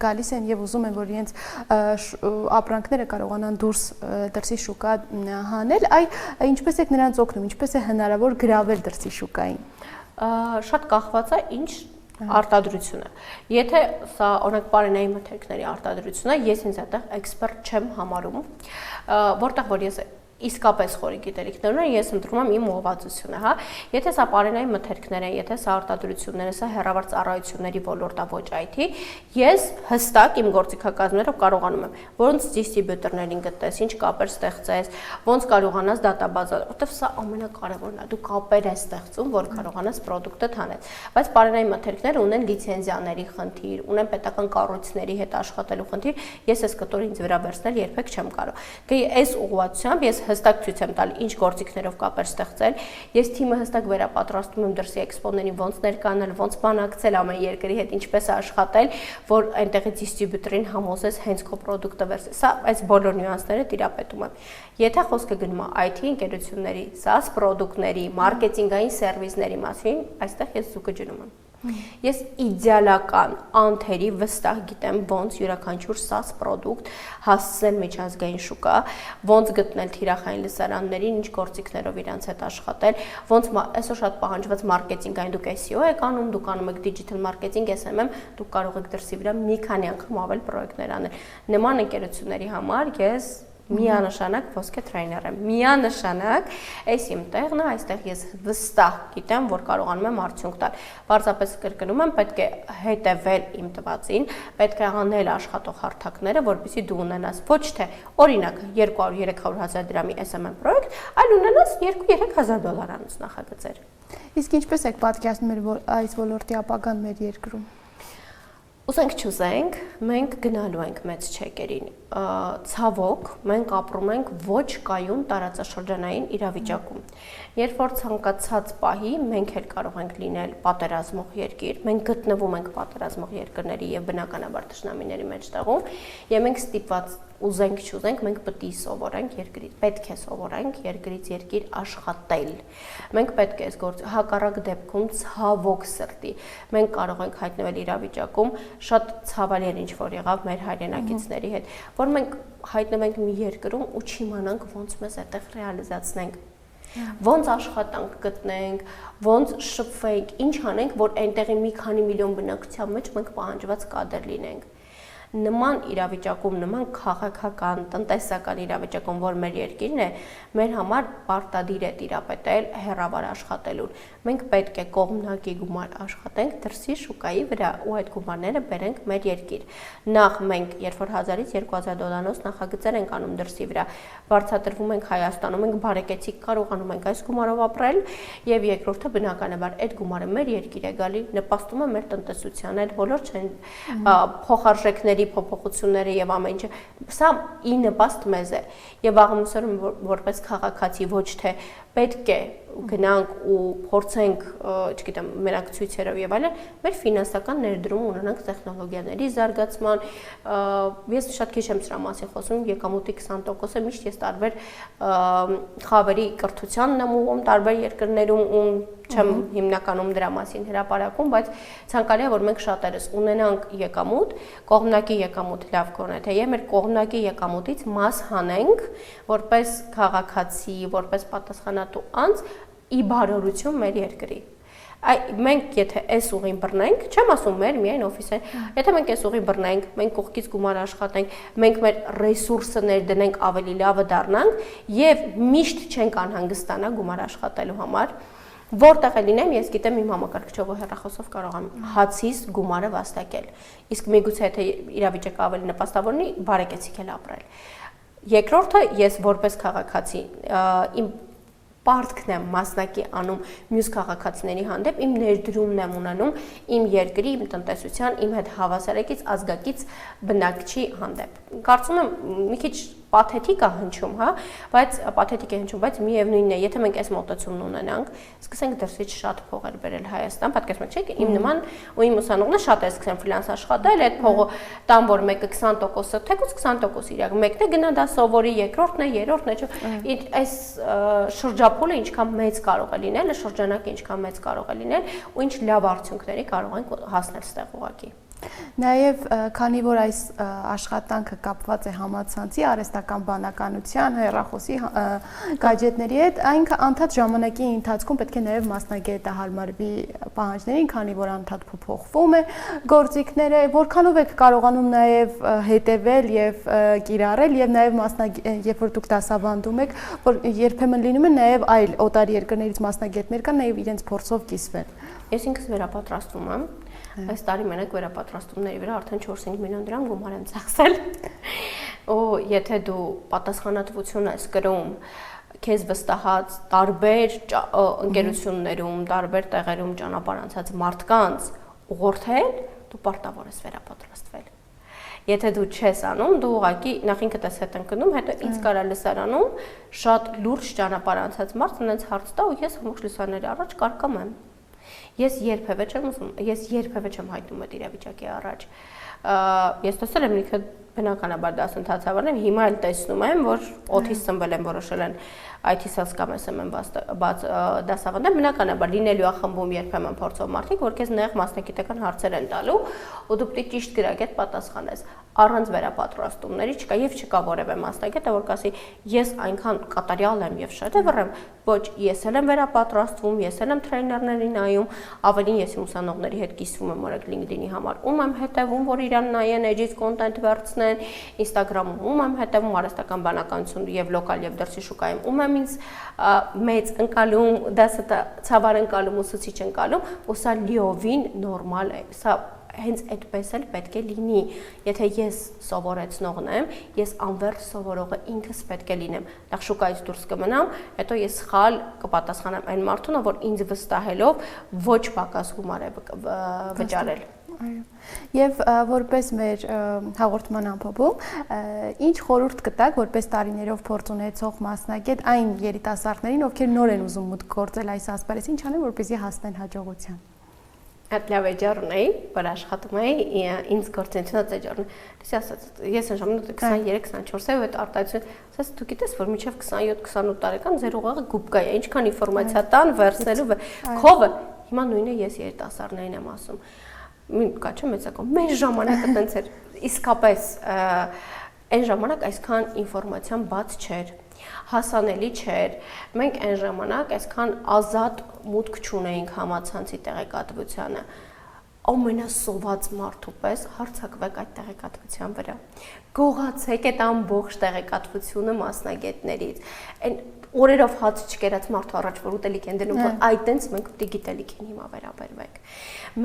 գալիս են եւ ուզում են, որ իրենց ապրանքները կարողանան դրսի շուկա հանել, ինչպես եք նրանց օգնում, ինչպես է հնարավոր գրավել դրսի շուկային։ Շատ կախված է ինչ արտադրությունը։ Եթե սա օրինակ պարենային մթերքների արտադրությունն է, ես ինձ այդտեղ էքսպերտ չեմ համարում, որտեղ որ ես իսկապես խորի գիտելիքներ ունեմ, ես ընտրում եմ իմ ուղղվածությունը, հա։ Եթե սա պարենային մթերքներ են, եթե սա արտադրություններ է, սա հեռավար ծառայությունների ոլորտա ոչ IT, ես հստակ իմ գործիքակազմերով կարողանում եմ, որոնց դիստրիբյուտորներին գտես, ինչ կապեր ստեղծես, ոնց կարողանաս դատաբազա, որտեվ սա ամենակարևորն է, դու կապեր ես ստեղծում, որ կարողանաս պրոդուկտը հանես։ Բայց պարենային մթերքները ունեն լիցենզիաների խնդիր, ունեն պետական կառույցների հետ աշխատելու խնդիր, ես այս կտորը ինձ վրա վերցնել երբեք չեմ կարող։ Դե այս ուղղությամբ ես հստակ ցույց եմ տալի ինչ գործիքներով կապեր ստեղծել ես թիմը հստակ վերապատրաստում եմ դրսի էքսպոներին ոնց ներկանալ ոնց բանակցել ամեն երկրի հետ ինչպես աշխատել որ այնտեղի դիստրիբյուտորին համոզես հենց քո պրոդուկտը վերցնի սա այս բոլոր նյուանսները տիրապետում եմ եթե խոսքը գնում է IT ընկերությունների SaaS պրոդուկտների մարքեթինգային սերվիսների մասին այստեղ ես զուգը ջնում եմ Ես իդեալական անթերի վստահ գիտեմ ոնց յուրաքանչյուր SaaS product հասցնել միջազգային շուկա, ոնց գտնել թիրախային լսարաններին, ինչ գործիքներով իրանց հետ աշխատել, ոնց այսօր շատ պահանջված մարքեթինգային դուք SEO եք անում, դուք անում եք digital marketing, SMM, դուք կարող եք դրսի վրա մի քանի անգամ ավել պրոյեկտներ անել։ Նման ընկերությունների համար ես միանշանակ ոսկե տրեյներ եմ, միանշանակ, այս իմ տեղն է, այստեղ ես վստահ գիտեմ, որ կարողանում եմ արդյունք տալ։ Պարզապես կրկնում եմ, պետք է հետևել իմ տվածին, պետք է անել աշխատող հարթակները, որպեսզի դու ունենաս ոչ թե օրինակ 200-300 հազար դրամի SMM պրոյեկտ, այլ ունենաս 2-3 հազար $-անոց նախագծեր։ Իսկ ինչպես եք պատկերացնում այս ոլորտի ապագան մեր երկրում։ Ուզենք չուզենք, մենք գնալու ենք մեծ չեկերին, ցավոք մենք ապրում ենք ոչ կայուն տարածաշրջանային իրավիճակում, երբ որ ցանկացած պահի մենք էլ կարող ենք լինել պատերազմող երկիր, մենք գտնվում ենք պատերազմող երկրների եւ բնականաբար թշնամիների մեջտեղում, եւ մենք ստիպված ուզենք չուզենք, մենք պետք է սովորենք երկրից, պետք է սովորենք երկրից երկիր աշխատել։ Մենք պետք է այս գործը հակառակ դեպքում ցավոք սրտի մենք կարող ենք հայտնվել իրավիճակում, շատ ցավալի էր ինչ որ եղավ մեր հայրենակիցների հետ, որ մենք հայտնվենք մի երկրում ու չիմանանք ոնց մեզ այդտեղ ռեալիզացնենք, ոնց աշխատանք գտնենք, ոնց շփվենք, ինչ անենք, որ այնտեղի մի քանի միլիոն բնակչության մեջ մենք պահանջված կադր լինենք։ Նման իրավիճակում, նման քաղաքական, տնտեսական իրավիճակում, որ մեր երկիրն է, մեր համար պարտադիր է տիրապետել հեռավար աշխատելուն։ Մենք պետք է կողմնակի գումար աշխատենք դրսի շուկայի վրա ու այդ գումարները բերենք մեր երկիր։ Նախ մենք, երբ որ 1000-ից 2000 $-անոց նախագծեր ենք անում դրսի վրա, բարձրատրվում ենք Հայաստանում, ենք բարեկեցիկ կարողանում ենք այս գումարով ապրել, եւ երկրորդը բնականաբար այդ գումարը մեր երկիր է գալի, նպաստում է մեր տնտեսությանը, այդ բոլոր չեն փոխարժեքների փոփոխությունները եւ ամեն ինչը, սա ի նպաստ մեզ է եւ աղմուսորում որպես քաղաքացի ոչ թե պետք է գնանք ու փորձենք, չգիտեմ, մերակցություններով եւ այլն, մեր ֆինանսական ներդրում ունենանք տեխնոլոգիաների զարգացման, ես շատ քիչ եմ սրա մասին խոսում, եկամուտի 20%-ը միշտ ես տարբեր խավերի կրթությանն եմ ուղղում տարբեր երկրներում ու չեմ հիմնականում դրա մասին հրապարակում, բայց ցանկալի է որ մենք շատերս ունենանք եկամուտ, կողմնակի եկամուտ լավ կողմն է, թե մեր կողմնակի եկամուտից մաս հանենք, որպես քաղաքացի, որպես պատասխանատու անձ ի բարօրություն մեր երկրի։ Մենք եթե այս ուղին բռնենք, չեմ ասում մեր միայն օֆիսը, եթե մենք այս ուղին բռնենք, մենք կողքից գումար աշխատենք, մենք մեր ռեսուրսը ներդնենք ավելի լավը դառնանք եւ միշտ չենք անհանգստանա գումար աշխատելու համար, որտեղ է լինեմ, ես գիտեմ իմ համակարգչով ու հեռախոսով կարող եմ հացից գումարը վաստակել։ Իսկ միգուցե եթե իրավիճակը ավելի նպաստավոր լինի, բարեկեցիկ էլ ապրել։ Երկրորդը ես որպես քաղաքացի իմ պարտքն եմ մասնակի անում մյուս քաղաքացիների հանդեպ, իմ ներդրումն եմ ունենում իմ երկրի, իմ տնտեսության, իմ հետ հավասարակից ազգակից բնակչի հանդեպ։ Կարծում եմ մի քիչ պաթետիկ է հնչում, հա, բայց պաթետիկ է հնչում, բայց միևնույնն է, եթե մենք այս մոտեցումն ունենանք, սկսենք դրսից շատ փողեր բերել Հայաստան, պատկերացնում եք, չէ՞, իմ նման ու իմ ուսանողները շատ է սկսեն ֆրիլանս աշխատել, այդ փողը տան, որ մեկը 20%-ը, թեկուզ 20% իրակ, մեկն է գնա դա սովորի, երկրորդն է, երրորդն է, չէ՞, այս շրջափուլը ինչքան մեծ կարող է լինել, շրջանակը ինչքան մեծ կարող է լինել ու ինչ լավ արդյունքների կարող ենք հասնել ստեղ ուղղակի։ Նաև քանի որ այս աշխատանքը կապված է համացանցի, արհեստական բանականության, հեռախոսի գadgetների հետ, այն անդադ ժամանակի ընթացքում պետք է նաև մասնագետը հարմարվի պահանջներին, քանի որ անդադ փոփոխվում է գործիքները, որքանով եք կարողանում նաև հետևել եւ կիրառել եւ նաև երբ որ դուք դասավանդում եք, որ երբեմն լինում է նաև այլ օտար երկրներից մասնագետներ կան, նաև իրենց փորձով կիսվել։ Ես ինքս վերապատրաստվում եմ։ Այս տարի մենակ վերապատրաստումների վրա արդեն 4-5 միլիոն դրամ գումար եմ ծախսել։ Ու եթե դու պատասխանատվություն ես կրում քեզ վստահած տարբեր ընկերություններում, տարբեր տեղերում ճանապարհ անցած մարդկանց ուղղորդել, դու պարտավոր ես վերապատրաստվել։ Եթե դու չես անում, դու ուղղակի նախ ինքդ ես հետ ընկնում, հետո ինձ կարա լսարանում շատ լուրջ ճանապարհ անցած մարդ ունենց հարց տա ու ես ամբողջ լսարանների առաջ կարկամեմ։ Ես երբևէ չեմ հայտնում այդ իրավիճակի առաջ։ Ես տեսել եմ ինքը բնականաբար դասընթացավարն եմ, հիմա էլ տեսնում եմ, որ օթից ծնվել են, որոշել են IT sales կամ SMM բաց դասավանդել, բնականաբար լինելու է խմբում երբեմն փորձով մարդիկ, որ քեզ նեղ մասնագիտական հարցեր են տալու, ու դու պետք է ճիշտ գրագետ պատասխանես։ Առանց վերապատրաստումների չկա եւ չկա որևէ մասնագետը, որ կասի ես այնքան կատարյալ եմ եւ շեդևր եմ, ոչ, ես էլ եմ վերապատրաստվում, ես էլ եմ տրեյներներին նայում, ավելին ես իմ ուսանողների հետ կիսվում եմ օրենք LinkedIn-ի համար, ում եմ հետևում, որ իրան նայեն, edge content վերցնեն, Instagram-ում ում եմ հետևում, արհեստական բանականություն եւ լոկալ եւ դրսի շուկայում ում եմ ինձ մեծ ընկալում, դասացավար ընկալում, ուսուցիչ ընկալում, ու սա լիովին նորմալ է, սա հենց այդպես էլ պետք է լինի, եթե ես սովորեցնողն եմ, ես անվերջ սովորողը ինքս պետք է լինեմ, նախ շուկայից դուրս կմնամ, հետո ես սխալ կպատասխանեմ այն մարդուն, որ ինձ վստահելով ոչ պակաս գումար է վճարել։ Եվ որպես մեր հաղորդման ամփոփում, ինչ խորհուրդ կտաք որպես տարիներով փորձ ունեցող մասնագետ այն երիտասարդներին, ովքեր նոր են ուզում մուտք գործել այս ասպարեզ, ինչ անեն, որպեսզի հասնեն հաջողության։ Այդ լավ էջառն էի, որ աշխատում էի, ինձ գործընթացը էջառն։ Դες ասած, ես այն ժամանակ 23-24 եւ այդ արտահայտություն, ասած դու գիտես, որ մինչեւ 27-28 տարեկան ձեր ուղեղը գուբկա է, ինչքան ինֆորմացիա տան, վերցնելու, քովը, հիմա նույնը ես երիտասարդներին եմ ասում։ Կա չէ մեծական, մեր ժամանակը տենց էր, իսկապես այն ժամանակ այսքան ինֆորմացիան բաց չէր, հասանելի չէր, մենք այն ժամանակ այսքան ազատ մուտք չունեինք համացանցի տեղեկատվությանը, ամենասոված մարդու պես հարցակվեք այդ տեղեկատվության վրա, գողացեք այդ ամբողջ տեղեկատվությունը մասնագետներից, այն օրերով հաց չկերած մարդու առաջ որ ուտելիք են դնում, որ այդտենց մենք պետք է գիտելիքին հիմա վերաբերվենք,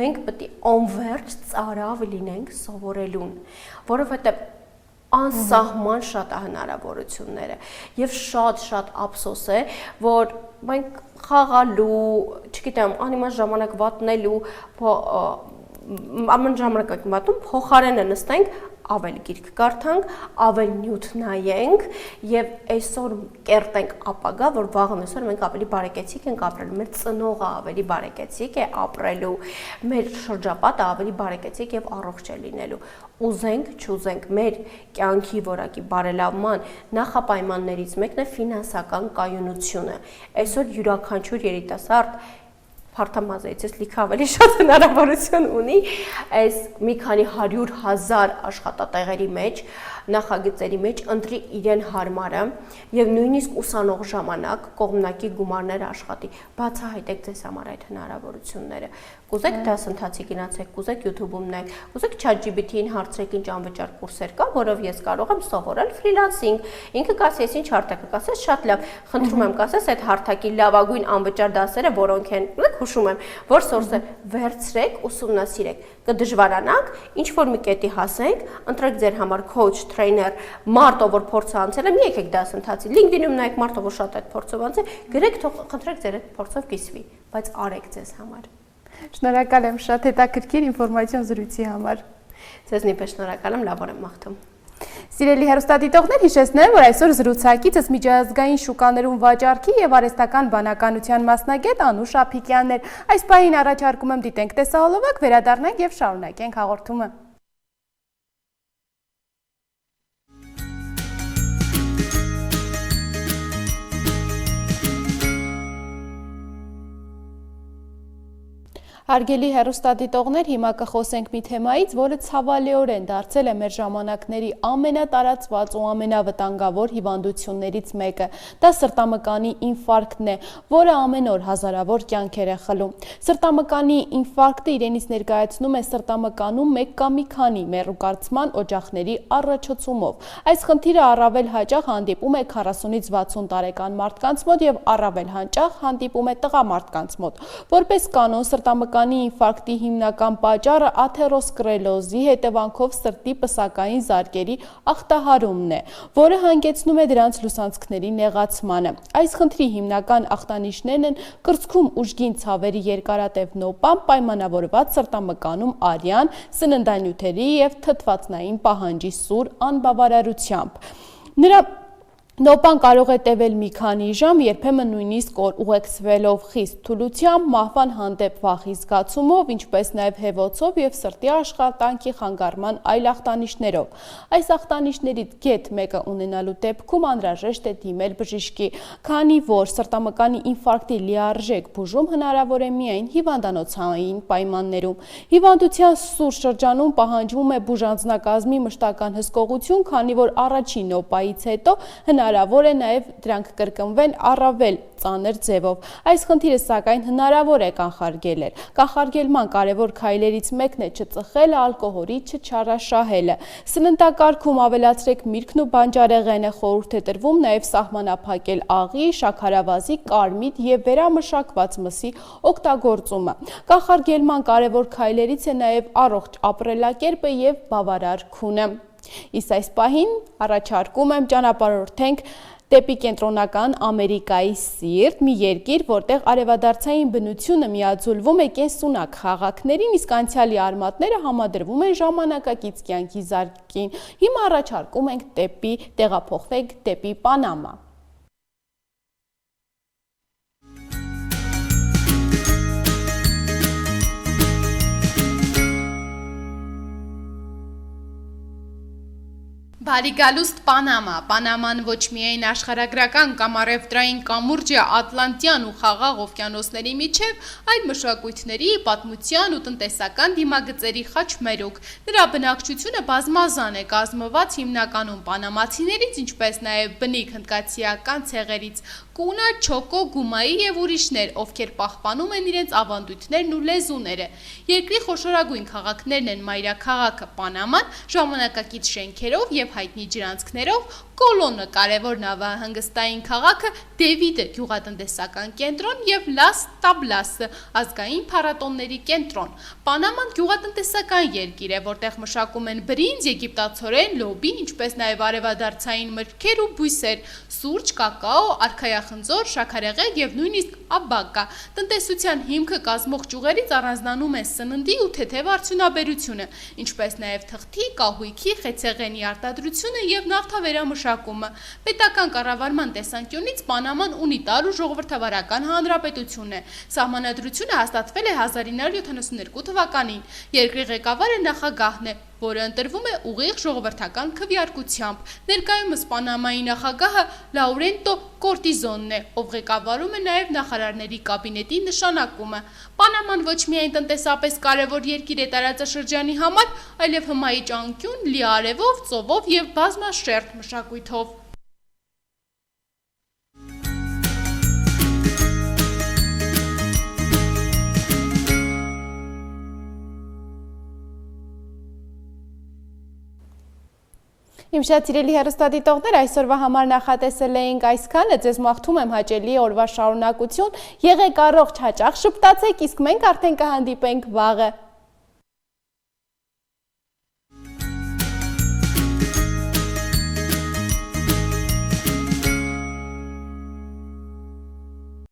մենք պետք է անվերջ ծարավ լինենք սովորելուն, որովհետև անսահման շատ է հնարավորությունները եւ շատ ափսոս է, որ մենք խաղալու, չգիտեմ, անիմաստ ժամանակ վատնելու, ամեն ժամանակ վատում փոխարենը նստենք ավել գիրք կարդանք, ավել նյութ նայենք եւ այսօր կերտենք ապագա, որ վաղը այսօր մենք ավելի բարեկեցիկ ենք ապրելու, մեր ծնողը ավելի բարեկեցիկ է ապրելու, մեր շրջապատը ավելի բարեկեցիկ եւ առողջ է լինելու։ Ուզենք, չուզենք, մեր կյանքի որակի բարելավման նախապայմաններից մեկն է ֆինանսական կայունությունը։ Այսօր յուրաքանչյուր երիտասարդ Փարթամազայից լիքը ավելի շատ հնարավորություն ունի այս մի քանի 100,000 աշխատատեղերի մեջ, նախագծերի մեջ ընտրի իրեն հարմարը եւ նույնիսկ ուսանող ժամանակ կողմնակի գումարներ աշխատի, բացահայտեք ձեզ համար այդ հնարավորությունները։ Կուզեք դասընթացի գնացեք, կուզեք YouTube-ում նայեք, կուզեք ChatGPT-ին հարցրեք ինչ անվճար կուրսեր կա, որով ես կարող եմ սովորել ֆրիլանսինգ։ Ինքը կասես ինչ հարթակ է, կասես շատ լավ, խնդրում եմ կասես այդ հարթակի լավագույն անվճար դասերը, որոնք են, հուշում եմ, որ սորսը վերցրեք, ուսումնասիրեք, կդժվարանաք, ինչ որ մի կետի հասենք, ընտրեք ձեր համար coach, trainer, մարդը, որ փորձը անցել է, մի եկեք դասընթացի, LinkedIn-ում նայեք մարդը, որ շատ այդ փորձով անցել, գրեք, թող խնդրեք ձեր այդ փորձով կիսվի, բայց արեք ձեզ համար։ Շնորհակալ եմ շատ հետաքրքիր ինֆորմացիոն զրույցի համար։ Ձեզ նույնպես շնորհակալ եմ, լավ օր եմ մաղթում։ Սիրելի հեռուստադիտողներ, հիշեցնեմ, որ այսօր զրուցակիցս միջազգային շուկաներում վաճառքի եւ արհեստական բանականության մասնագետ Անուշ Ափիկյանն էր։ Այս պահին առաջարկում եմ դիտենք տեսահոլովակ, վերադառնանք եւ շարունակենք հաղորդումը։ Հարգելի հեռուստադիտողներ, հիմա կխոսենք մի թեմայից, որը ցավալիորեն դարձել է մեր ժամանակների ամենատարածված ու ամենավտանգավոր հիվանդություններից մեկը։ Դա սրտամկանի ինֆարկտն է, որը ամեն օր հազարավոր կյանքեր է խլում։ Սրտամկանի ինֆարկտը իրենից ներկայացնում է սրտամկանում մեկ կամ մի քանի մեռուկացման օջախների առաջացումով։ Այս խնդիրը առավել հաճախ հանդիպում է 40-ից 60 տարեկան մարդկանց մոտ եւ առավել հաճախ հանդիպում է տղամարդկանց մոտ։ Որպես կանոն սրտամկանի ինֆարկտի հիմնական պատճառը աթերոսկլերոզի հետևանքով սրտի պսակային զարկերի ախտահարումն է, որը հանգեցնում է դրանց լուսանցքների նեղացմանը։ Այս խնդրի հիմնական ախտանիշներն են կրծքում ուժգին ցավերի երկարատև նոպան, պայմանավորված սրտամկանում արյան, սննդանյութերի եւ թթվածնային պահանջի սուր անբավարարությամբ։ Նոպան կարող է տևել մի քանի ժամ, երբեմն նույնիսկ օր, ուղեկցվելով խիստ թուլությամբ, մահվան հանդեպ վախի զգացումով, ինչպես նաև հևոցով եւ սրտի աշխատանքի խանգարման այլ ախտանիշներով։ Այս ախտանիշներից գեթ մեկը ունենալու դեպքում անհրաժեշտ է դիմել բժշկի, քանի որ սրտամկանի ինֆարկտի լիարժեք բուժում հնարավոր է միայն հիվանդանոցային պայմաններում։ Հիվանդության սուր շրջանում պահանջվում է բուժանձնակազմի մշտական հսկողություն, քանի որ առաջին նոպայից հետո հնարավոր է նաև դրանք կրկնվեն առավել ծանր ձևով։ Այս խնդիրը սակայն հնարավոր է կանխարգելել։ Կանխարգելման կարևոր քայլերից մեկն է չծխելը, ալկոհոլի չչարաշահելը։ Սննդակարգում ավելացրեք միրգն ու բանջարեղենը, խորհուրդ է տրվում նաև սահմանափակել աղի, շաքարավազի, կարմիտ եւ վերամշակված մսի օգտագործումը։ Կանխարգելման կարևոր քայլերից է նաև առողջ ապրելակերպը եւ բավարար քունը։ Իսկ այս պահին առաջարկում եմ ճանապարհորդենք դեպի կենտրոնական Ամերիկայի սիրտ, մի երկիր, որտեղ արևադարձային բնությունը միաձուլվում է կենսունակ խաղաղքներին, իսկ անցյալի արմատները համադրվում են ժամանակակից կյանքի զարկին։ Հիմա առաջարկում ենք տեղափոխվենք դեպի Պանամա։ Բարի գալուստ Պանամա։ Պանաման ոչ միայն աշխարհագրական կամ առևտրային կամուրջ է Ատլանտյան ու Խաղաղ օվկիանոսների միջև, այլ մշակույթների, պատմության ու տնտեսական դիմագծերի խաչմերուկ։ Նրա բնակչությունը բազմազան է, կազմված հիմնականում պանամացիներից, ինչպես նաև բնիկ հնդկացիական ցեղերից՝ կունա, չոկո, գումայի եւ ուրիշներ, ովքեր պահպանում են իրենց ավանդույթներն ու լեզուները։ Երկրի խոշորագույն քաղաքներն են մայրաքաղաքը Պանաման, ժամանակակից շենքերով եւ հայտնի ջրանցքներով, Կոլոնը կարևոր նավահանգստային քաղաքը, Դեվիդը գյուղատնտեսական կենտրոն եւ Լաս Տաբլասը ազգային փառատոնների կենտրոն։ Պանաման գյուղատնտեսական երկիր է, որտեղ մշակում են բրինձ, եգիպտացորեն, լոբի, ինչպես նաև արևադարձային մրգեր ու բույսեր, սուրճ, կակաո, արքայախնձոր, շաքարեղեգ եւ նույնիսկ աբակա։ Տնտեսության հիմքը կազմող ճյուղերից առանձնանում են սննդի ու թեթև արդյունաբերությունը, ինչպես նաև թղթի, կահույքի, խեցեղենի արտադրությունը եւ նավթավերամշակումը։ Պետական կառավարման տեսանկյունից Պանաման ունիտար ու ժողովրդավարական հանրապետություն է։ Սահմանադրությունը հաստատվել է 1972 թվականին։ Երկրի ղեկավարը նախագահն է, որը ընտրվում է ուղիղ ժողովրդական քվեարկությամբ։ Ներկայումս Պանամայի նախագահը Լաուրենտո Կորտիզոնն է, ով ղեկավարում է նաև նախարարների կաբինետի նշանակումը։ Պանաման ոչ միայն տնտեսապես կարևոր երկիր է տարածաշրջանի համար, այլև հմայիչ անկյուն, լի արևով, ծովով եւ բազմաշերտ մշակույթով։ Իմ շատ սիրելի հեռուստադիտողներ, այսօրվա համար նախատեսել էինք այսքանը, ձեզ մաղթում եմ հաճելի օրվա շարունակություն, եղեք առողջ, հաճախ շփտացեք, իսկ մենք արդեն կհանդիպենք վաղը։